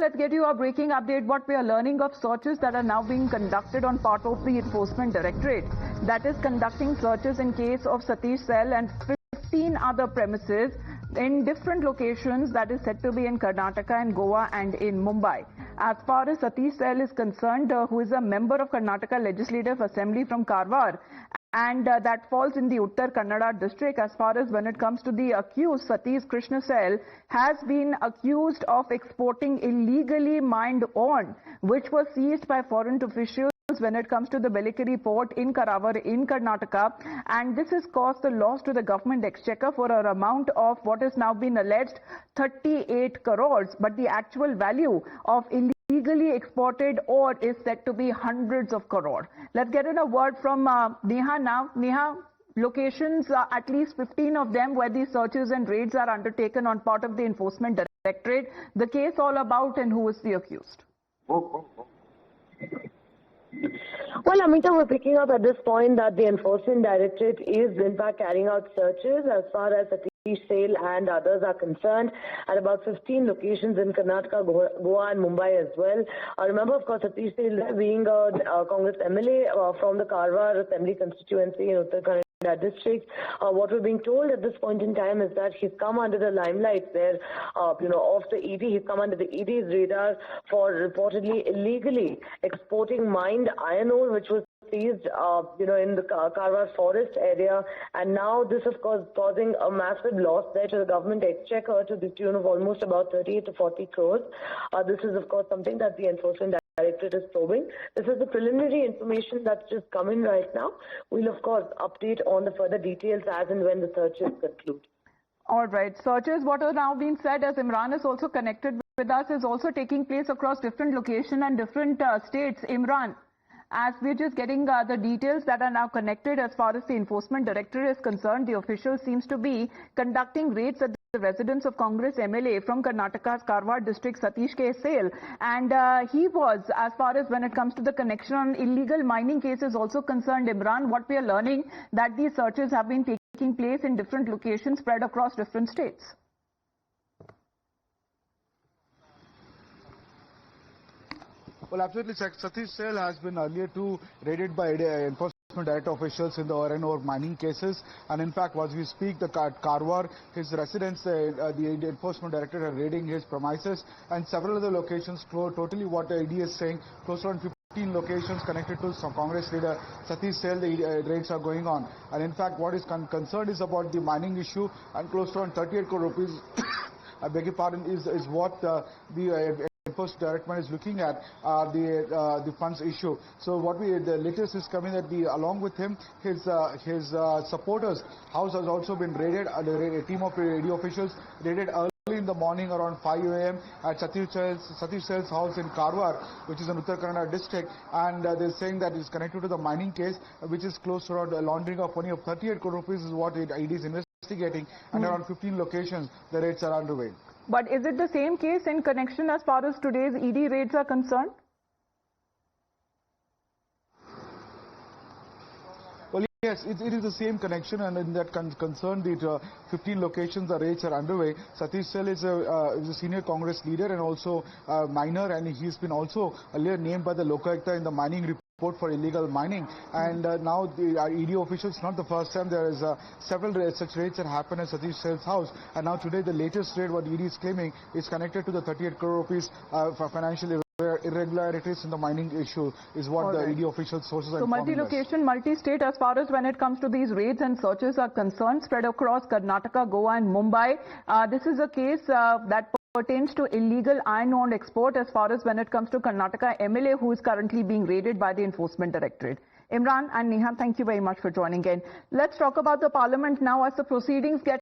Let's get you a breaking update. What we are learning of searches that are now being conducted on part of the Enforcement Directorate. That is conducting searches in case of Satish Sel and 15 other premises in different locations, that is said to be in Karnataka and Goa and in Mumbai. As far as Satish Sel is concerned, who is a member of Karnataka Legislative Assembly from Karwar, and that falls in the Uttar Kannada district. As far as when it comes to the accused, Satish Krishna Sel has been accused of exporting illegally mined ore, which was seized by foreign officials when it comes to the Bellikeri port in Karavar in Karnataka, and this has caused a loss to the government exchequer for an amount of what has now been alleged 38 crores, but the actual value of illegally exported ore is said to be hundreds of crore. Let's get in a word from Neha now. Neha, locations, at least 15 of them where these searches and raids are undertaken on part of the Enforcement Directorate. The case all about and who is the accused? Well, Amita, we're picking up at this point that the Enforcement Directorate is in fact carrying out searches as far as Satish Sel and others are concerned at about 15 locations in Karnataka, Goa and Mumbai as well. Remember, of course, Satish Sel being a Congress MLA from the Karwar Assembly constituency in Uttar Kannada district. What we're being told at this point in time is that he's come under the limelight there, of the ED. He's come under the ED's radar for reportedly illegally exporting mined iron ore, which was seized, in the Karwar forest area, and now this, of course, causing a massive loss there to the government exchequer to the tune of almost about 38 to 40 crores. This is, of course, something that the Enforcement Directorate is probing. This is the preliminary information that's just come in right now. We'll, of course, update on the further details as and when the searches conclude. All right. Searches, what are now being said, as Imran is also connected with us, is also taking place across different locations and different states. Imran, as we're just getting the details that are now connected as far as the Enforcement Directorate is concerned, the official seems to be conducting raids at the residence of Congress MLA from Karnataka's Karwar district, Satish K. Sel. And he was, as far as when it comes to the connection on illegal mining cases also concerned, Imran, what we are learning that these searches have been taking place in different locations spread across different states. Well, absolutely. Satish Sel has been earlier too raided by Enforcement Directorate officials in the iron ore mining cases, and in fact, as we speak, the Karwar, his residence, the Enforcement Directorate are raiding his premises, and several other locations. Totally, what the ED is saying, close to 15 locations connected to some Congress leader Satish Sel, the raids are going on. And in fact, what is concerned is about the mining issue, and close to 38 crore rupees. I beg your pardon, is what the Enforcement Directorate is looking at, the funds issue. So what the latest is coming that along with him, his supporters' house has also been raided. A team of ED officials raided early in the morning around 5 a.m. at Satish Sel's house in Karwar, which is in Uttar Kannada district, and they're saying that it's connected to the mining case, which is close to around laundering of money of 38 crore rupees is what ED is investigating, and around 15 locations the raids are underway. But is it the same case in connection as far as today's ED raids are concerned? Well, yes, it is the same connection, and in that concern, the 15 locations the raids are underway. Satish Sel is a senior Congress leader and also a miner, and he's been also earlier named by the Lokayukta in the mining report for illegal mining, and now the ED officials, not the first time, there is several such raids that happen at Satish Sel's house, and now today the latest raid what ED is claiming is connected to the 38 crore rupees for financial irregularities in the mining issue is what the ED official sources are informing us. So multi-location, multi-state as far as when it comes to these raids and searches are concerned, spread across Karnataka, Goa and Mumbai. This is a case that pertains to illegal iron ore export as far as when it comes to Karnataka MLA, who is currently being raided by the Enforcement Directorate. Imran and Neha, thank you very much for joining in. Let's talk about the Parliament now as the proceedings get